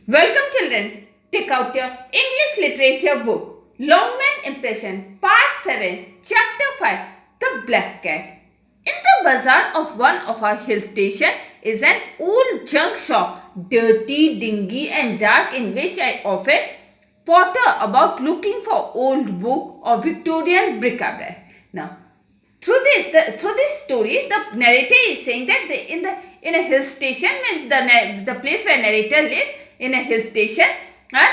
Welcome children, take out your English literature book, Longman Impression, Part 7, Chapter 5, The Black Cat. In the bazaar of one of our hill station is an old junk shop, dirty, dingy and dark, in which I often potter about looking for old book or Victorian bric-a-brac. Now, through this story, the narrator is saying that in a hill station, means the place where narrator lives in a hill station, and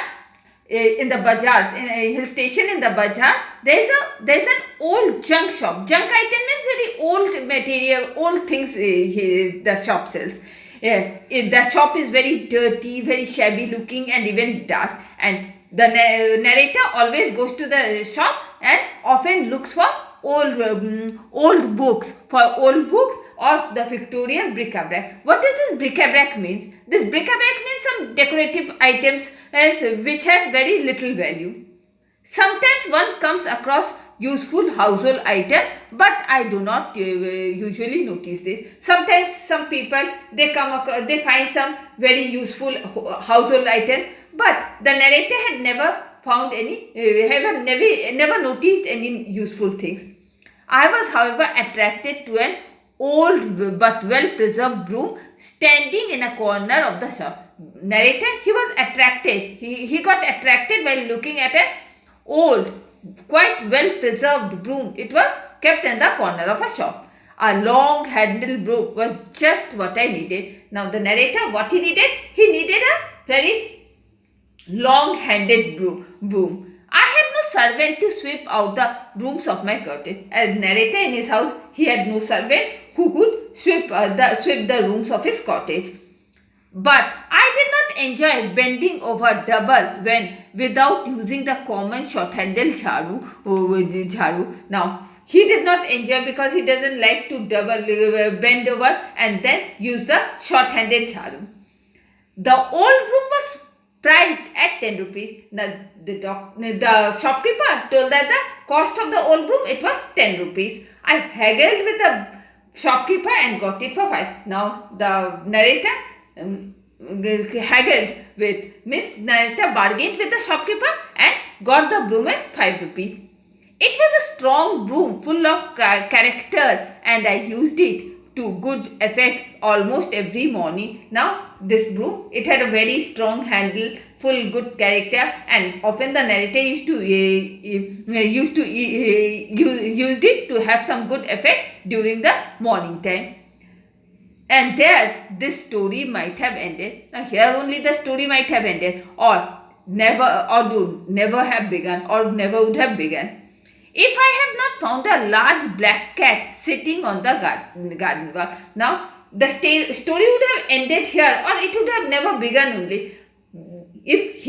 in the bazaars, in a hill station in the bazaar, there's an old junk shop. Junk item means very old material, old things. The shop sells. The shop is very dirty, very shabby looking, and even dark. And the narrator always goes to the shop and often looks for old books or the Victorian bric-a-brac. What does this bric-a-brac means? This bric-a-brac means some decorative items which have very little value. Sometimes one comes across useful household items, but I do not usually notice this. Sometimes some people they find some very useful household item, but the narrator had never found any, never noticed any useful things. I was, however, attracted to an old but well preserved broom standing in a corner of the shop. Narrator, he was attracted. He got attracted while looking at an old, quite well preserved broom. It was kept in the corner of a shop. A long handled broom was just what I needed. Now, the narrator, what he needed? He needed a very long-handed broom. I had no servant to sweep out the rooms of my cottage. As narrator in his house, he had no servant who could sweep the rooms of his cottage. But I did not enjoy bending over double when without using the common short-handled jharu. Now, he did not enjoy because he doesn't like to bend over and then use the short-handed jharu. The old broom was priced at 10 rupees. The shopkeeper told that the cost of the old broom, it was 10 rupees. I haggled with the shopkeeper and got it for 5. Now the narrator haggled with, means narrator bargained with the shopkeeper and got the broom at 5 rupees. It was a strong broom full of character, and I used it to good effect almost every morning. Now this broom, it had a very strong handle, full good character, and often the narrator used it to have some good effect during the morning time. And there this story might have ended. Now here only the story might have ended, or never have begun, or never would have begun, if I had not found a large black cat sitting on the garden wall. Now, the story would have ended here, or it would have never begun only if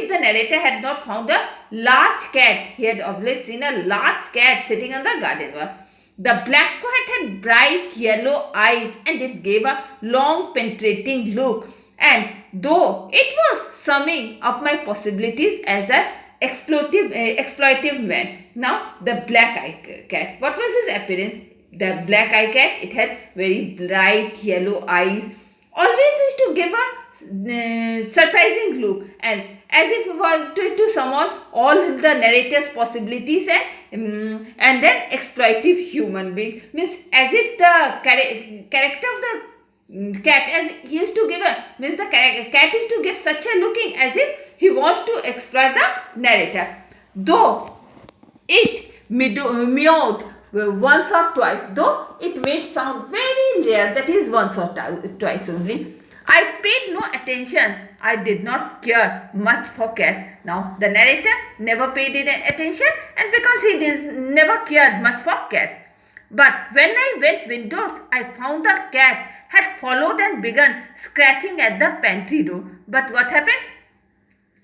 the narrator had not found a large cat. He had always seen a large cat sitting on the garden wall. The black cat had bright yellow eyes, and it gave a long penetrating look. And though it was summing up my possibilities as a exploitive man. Now, the black eye cat. What was his appearance? The black eye cat, it had very bright yellow eyes. Always used to give a surprising look, and as if it was to summon all the narrator's possibilities and then exploitive human beings. Means as if the character of the cat, as he used to give the cat used to give such a looking as if he wants to exploit the narrator. Though it meowed once or twice, though it made sound very rare, that is once or twice only, I paid no attention. I did not care much for cats. Now, the narrator never paid it attention, and because he never cared much for cats. But when I went indoors, I found the cat had followed and begun scratching at the pantry door. But what happened?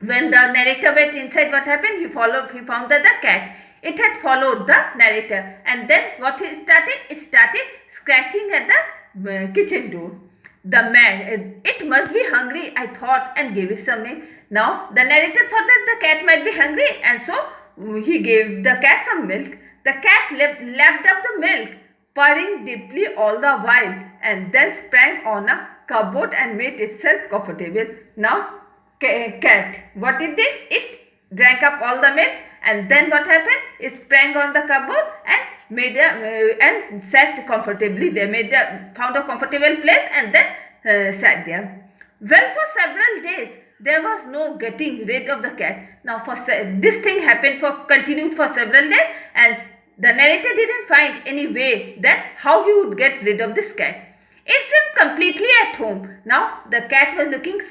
When the narrator went inside, what happened? He found that the cat, it had followed the narrator, and then what it started scratching at the kitchen door. The man, it must be hungry, I thought, and gave it some milk. Now the narrator thought that the cat might be hungry, and so he gave the cat some milk. The cat lapped up the milk, purring deeply all the while, and then sprang on a cupboard and made itself comfortable. Now cat, what it did? It drank up all the milk, and then what happened? It sprang on the cupboard and made and sat comfortably there. Found a comfortable place and then sat there. Well, for several days there was no getting rid of the cat. Now, this thing happened continued for several days, and the narrator didn't find any way that how he would get rid of this cat. It seemed completely at home. Now the cat was looking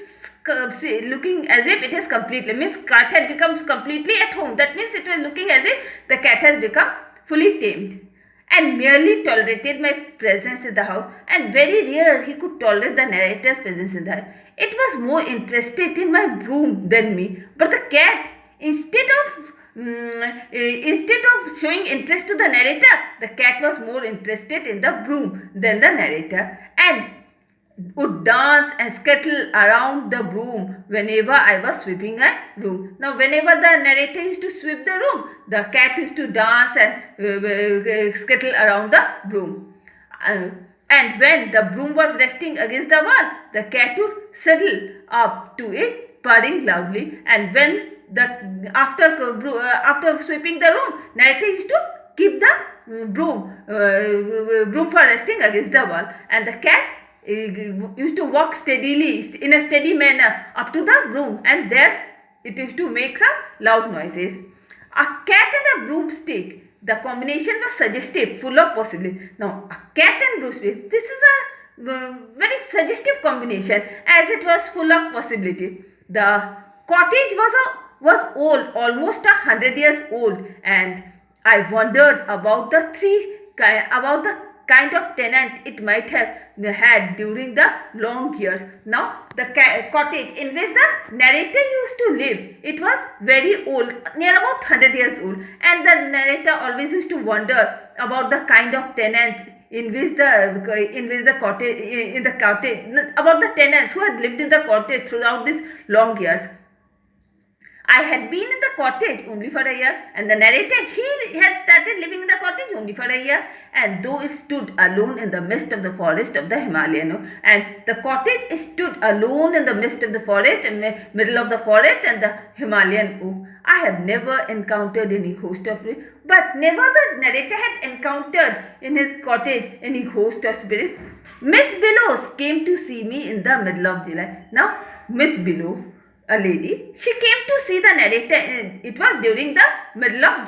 as if it is completely, means cat had become completely at home. That means it was looking as if the cat has become fully tamed and merely tolerated my presence in the house, and very rare he could tolerate the narrator's presence in the house. It was more interested in my broom than me, but the cat, instead of showing interest to the narrator, the cat was more interested in the broom than the narrator, and would dance and scuttle around the broom whenever I was sweeping a room. Now, whenever the narrator used to sweep the room, the cat used to dance and scuttle around the broom. And when the broom was resting against the wall, the cat would settle up to it, purring loudly. And when after sweeping the room, narrator used to keep the broom for resting against the wall, and the cat used to walk steadily in a steady manner up to the broom, and there it used to make some loud noises. A cat and a broomstick. The combination was suggestive, full of possibility. Now, a cat and broomstick. This is a very suggestive combination, as it was full of possibility. The cottage was old, almost 100 years old, and I wondered about the kind of tenant it might have had during the long years. Now, the cottage in which the narrator used to live, it was very old, near about 100 years old, and the narrator always used to wonder about the kind of tenant about the tenants who had lived in the cottage throughout these long years. I had been in the cottage only for a year, and the narrator, he had started living in the cottage only for a year, and though it stood alone in the midst of the forest of the Himalayan, and the cottage stood alone in the midst of the forest, in the middle of the forest and the Himalayan oak. I have never encountered any ghost of it, but never the narrator had encountered in his cottage any ghost or spirit. Miss Billows came to see me in the middle of July. Now, Miss Billows, a lady, she came to see the narrator. It was during the mid of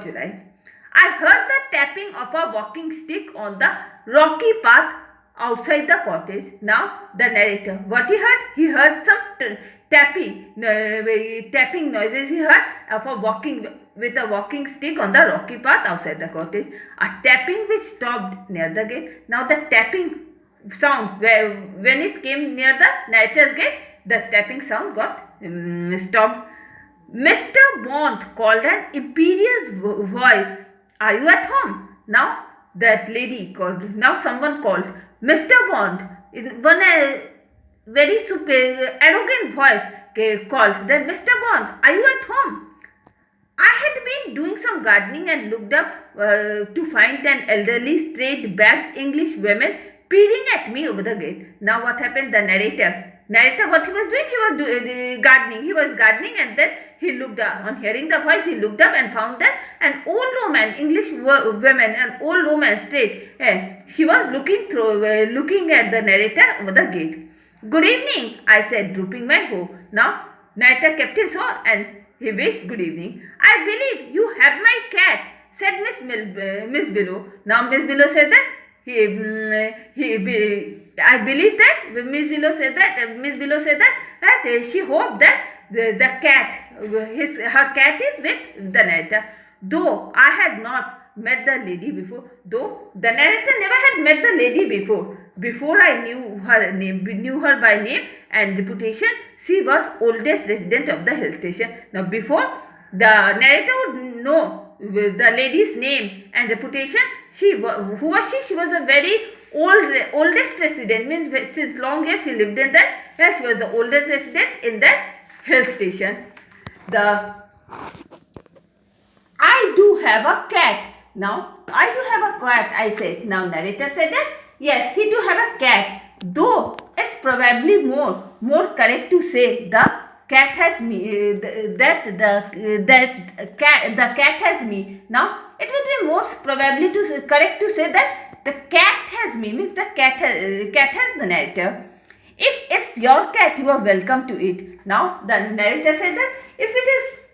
July. I heard the tapping of a walking stick on the rocky path outside the cottage. Now, the narrator, what he heard? He heard some tapping noises. He heard of a walking stick on the rocky path outside the cottage. A tapping which stopped near the gate. Now, the tapping sound, when it came near the narrator's gate, the tapping sound got stopped. Mr. Bond called an imperious voice. Are you at home? Now that lady called. Now someone called. Mr. Bond. In one very arrogant voice called. Then, Mr. Bond, are you at home? I had been doing some gardening and looked up to find an elderly, straight-backed English woman peering at me over the gate. Now what happened? The narrator, what he was doing? He was gardening. He was gardening, and then he looked up. On hearing the voice, he looked up and found that an old woman, English woman, an old woman, straight. She was looking at the narrator over the gate. Good evening, I said, drooping my hoe. Now, narrator kept his hoe and he wished good evening. I believe you have my cat, said Miss Billow. Now, Miss Billow said that I believe that Miss Billow said that she hoped that her cat is with the narrator. Though I had not met the lady before, though the narrator never had met the lady before I knew her by name and reputation, she was oldest resident of the hill station. Now, before the narrator would know the lady's name and reputation, who was she? She was a very oldest resident, means since long years she lived in that. Yes, she was the oldest resident in that hill station. I do have a cat. Now, I do have a cat, I said. Now, narrator said that, yes, he do have a cat. Though, it's probably more correct to say the cat has me. The cat has me. Now it would be more probably correct to say that the cat has me means the cat has the narrator. If it's your cat, you are welcome to it. Now the narrator says that if it is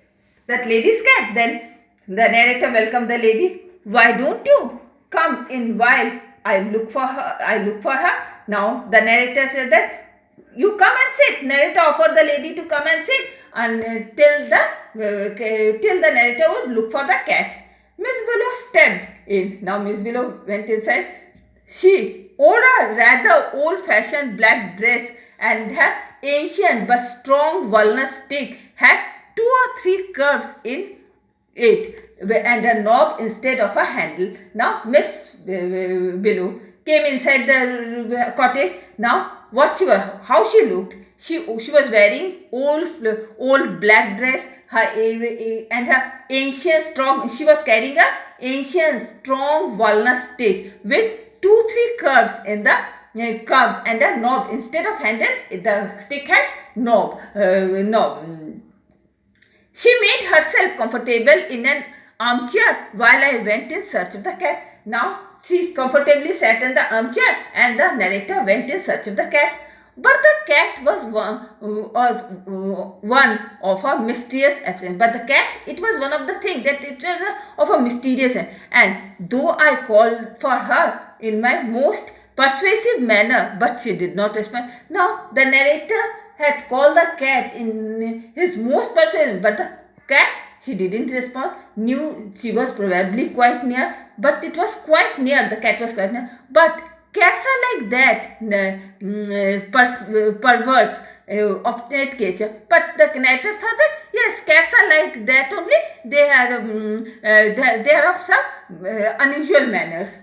that lady's cat, then the narrator welcome the lady. Why don't you come in while I look for her? Now the narrator said that you come and sit. Narrator offered the lady to come and sit and till the narrator would look for the cat. Miss Below stepped in. Now Miss Below went inside. She wore a rather old-fashioned black dress and her ancient but strong walnut stick had 2 or 3 curves in it and a knob instead of a handle. Now Miss Below came inside the cottage. Now how she looked? She was wearing old black dress. And her ancient strong. She was carrying a ancient strong walnut stick with 2-3 curves in the curves and a knob instead of handle. The stick had knob. She made herself comfortable in an armchair while I went in search of the cat. Now she comfortably sat in the armchair and the narrator went in search of the cat. But the cat was one of a mysterious absence. But the cat, it was one of the things that it was of a mysterious. And though I called for her in my most persuasive manner, but she did not respond. Now the narrator had called the cat in his most persuasive, but the cat, she didn't respond. Knew she was probably quite near, but it was quite near. The cat was quite near, but cats are like that, perverse, obstinate creature. But the narrator thought that yes, cats are like that only. They are of some unusual manners.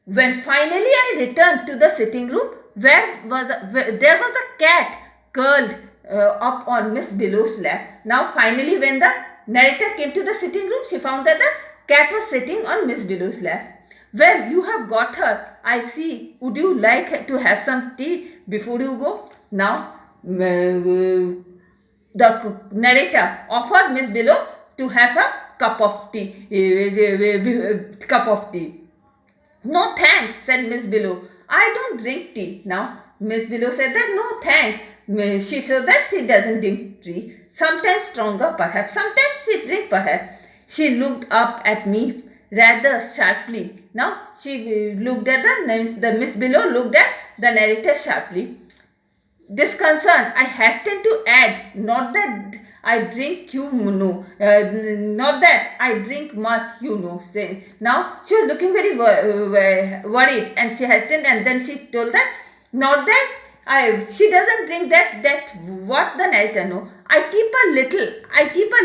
When finally I returned to the sitting room, there was the cat curled up on Miss Below's lap. Now finally, when the narrator came to the sitting room, she found that the cat was sitting on Miss Below's lap. Well, you have got her, I see. Would you like to have some tea before you go? Now, the narrator offered Miss Below to have a cup of tea. No thanks, said Miss Below. I don't drink tea. Now, Miss Below said that no thanks. She said that she doesn't drink tea. Sometimes stronger, perhaps. Sometimes she drink, perhaps. She looked up at me rather sharply. Now she looked at the Miss Below looked at the narrator sharply. Disconcerted, I hastened to add, not that I drink, you know, not that I drink much, you know. Now she was looking very worried, and she hastened, and then she told that, not that she doesn't drink that what the narrator know. I keep a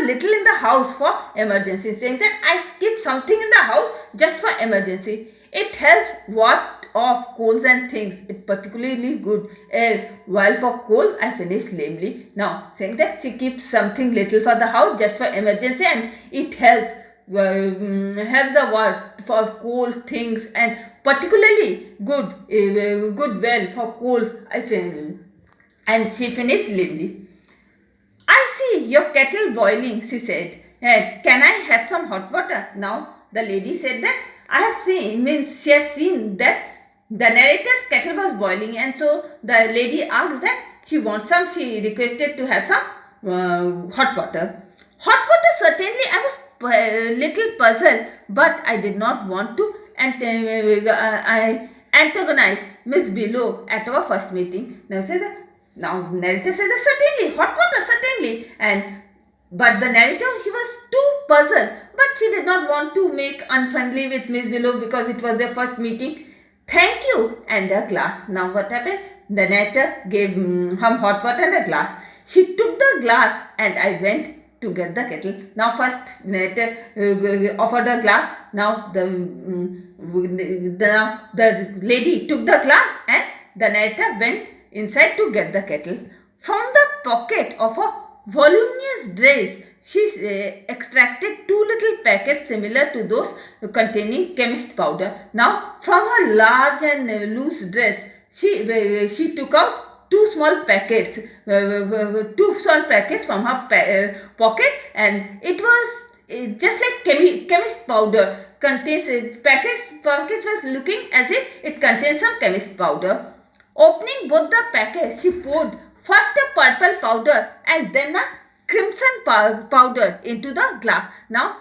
little in the house for emergency, saying that I keep something in the house just for emergency. It helps what of coals and things. It particularly good air. While for coal, I finish lamely. Now, saying that she keeps something little for the house just for emergency, and it helps the world for coal things, and particularly good well for coals. And she finished lamely. I see your kettle boiling, she said. Can I have some hot water? Now the lady said that she had seen that the narrator's kettle was boiling, and so the lady asked that she requested to have some hot water. Hot water, certainly. I was a little puzzled, but I did not want to I antagonize Miss Below at our first meeting. Now narrator says that certainly, hot water, certainly. But the narrator, she was too puzzled, but she did not want to make unfriendly with Miss Below because it was their first meeting. Thank you, and a glass. Now what happened? The narrator gave him hot water and a glass. She took the glass and I went to get the kettle. Now first narrator offered a glass. Now the lady took the glass and the narrator went inside to get the kettle. From the pocket of a voluminous dress, she extracted 2 little packets similar to those containing chemist powder. Now, from her large and loose dress, she took out two small packets, from her pocket, and it was just like chemist powder. Contains Packets was looking as if it contains some chemist powder. Opening both the packets, she poured first a purple powder and then a crimson powder into the glass. Now,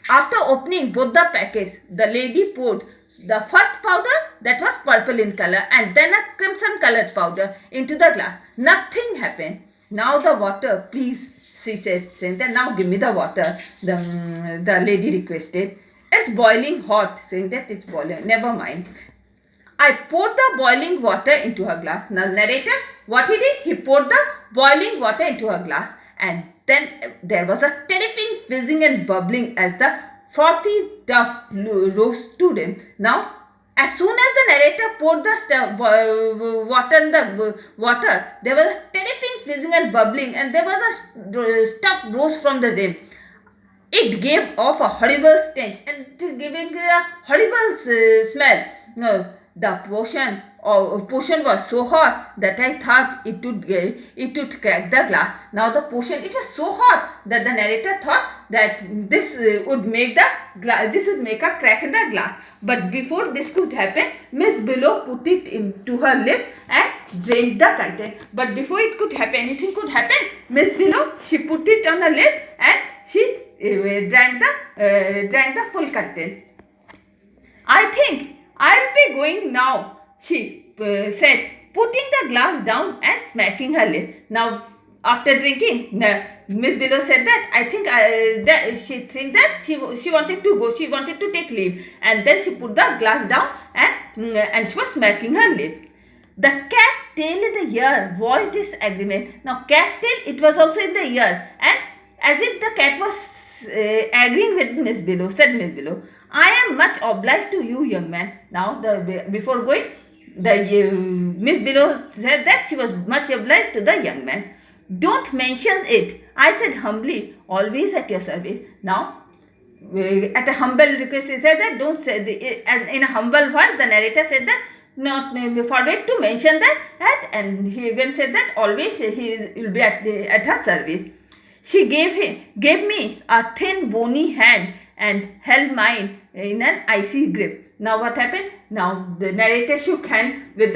after opening both the packets, the lady poured the first powder that was purple in color and then a crimson colored powder into the glass. Nothing happened. Now the water, please, she said, saying that now give me the water. The lady requested. It's boiling hot, saying that it's boiling. Never mind. I poured the boiling water into her glass. Now, narrator, what he did? He poured the boiling water into her glass, and then there was a terrific fizzing and bubbling as the frothy duff rose to him. Now, as soon as the narrator poured the water in the water, there was a terrific fizzing and bubbling, and there was a stuff rose from the rim. It gave off a horrible stench and giving a horrible smell. No, the potion was so hot that I thought it would crack the glass. Now the potion, it was so hot that the narrator thought that this would make a crack in the glass. But before this could happen, Miss Below put it into her lips and drank the content. But before it could happen, anything could happen, Miss Below, she put it on her lip and she drank the full content. I think I'll be going now, she said, putting the glass down and smacking her lip. Now, after drinking, Miss Below said that she wanted to go. She wanted to take leave, and then she put the glass down and she was smacking her lip. The cat tail in the ear voiced disagreement. Now, cat's tail, it was also in the ear, and as if the cat was agreeing with Miss Below, said Miss Below, I am much obliged to you, young man. Now, before going, Miss Below said that she was much obliged to the young man. Don't mention it, I said humbly, always at your service. Now, at a humble request, he said that don't say, and in a humble voice, the narrator said that not forget to mention that, and he even said that always he will be at her service. She gave me a thin bony hand and held mine in an icy grip. Now what happened? Now the narrator shook hand with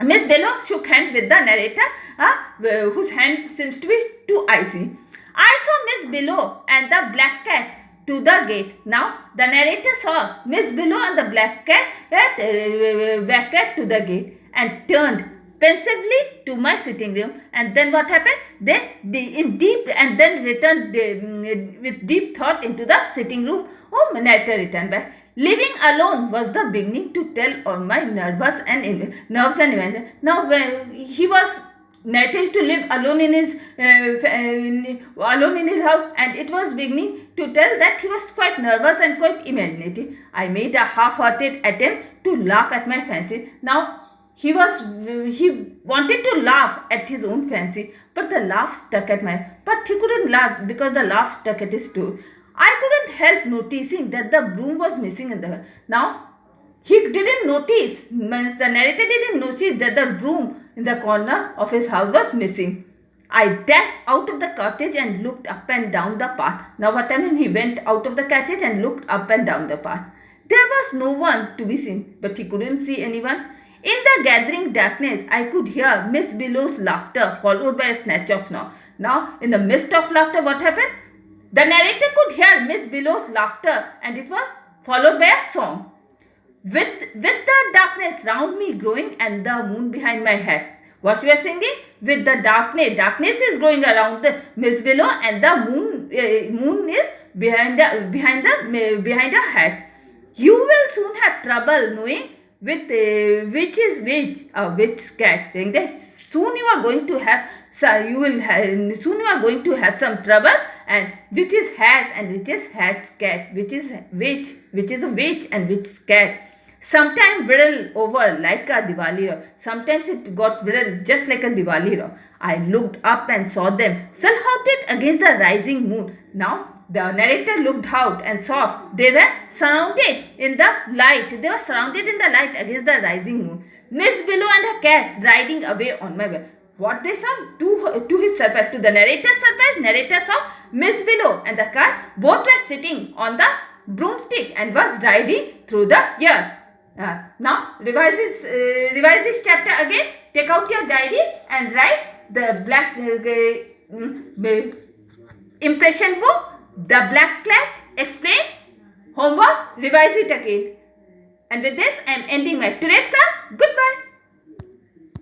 Miss Below shook hand with the narrator, whose hand seems to be too icy. I saw Miss Below and the black cat to the gate. Now the narrator saw Miss Below and the black cat to the gate and turned pensively to my sitting room. And then what happened? Then returned with deep thought into the sitting room. Narrator returned back. Living alone was the beginning to tell all my nerves and emotions. Now, when he was narrator used to live alone in his house, and it was beginning to tell that he was quite nervous and quite imaginative. I made a half-hearted attempt to laugh at my fancy. Now, he wanted to laugh at his own fancy, but the laugh stuck at but he couldn't laugh because the laugh stuck at his toe. I couldn't help noticing that the broom was missing in the... Now, he didn't notice, the narrator didn't notice that the broom in the corner of his house was missing. I dashed out of the cottage and looked up and down the path. Now what happened? He went out of the cottage and looked up and down the path. There was no one to be seen, but he couldn't see anyone. In the gathering darkness, I could hear Miss Below's laughter followed by a snatch of snore. Now, in the midst of laughter, what happened? The narrator could hear Miss Below's laughter, and it was followed by a song. With the darkness round me growing and the moon behind my head. What we are singing? With the darkness is growing around the Miss Below, and the moon is behind her head. You will soon have trouble knowing which is which, which cat. Saying that soon you are going to have some trouble, and which is has and which is has cat, which is a witch and which cat. Sometimes whirl over like a Diwali rock. Sometimes it got whirl just like a Diwali rock. I looked up and saw them silhouetted against the rising moon. Now The narrator looked out and saw they were surrounded in the light. They were surrounded in the light against the rising moon. Miss Willow and her cats riding away on my way. What they saw? To his surprise, to the narrator's surprise, narrator saw Miss Willow and the cat both were sitting on the broomstick and was riding through the air. Now revise this chapter again. Take out your diary and write the black impression book, the black cat, explain, homework, revise it again. And with this, I am ending my today's class. Goodbye.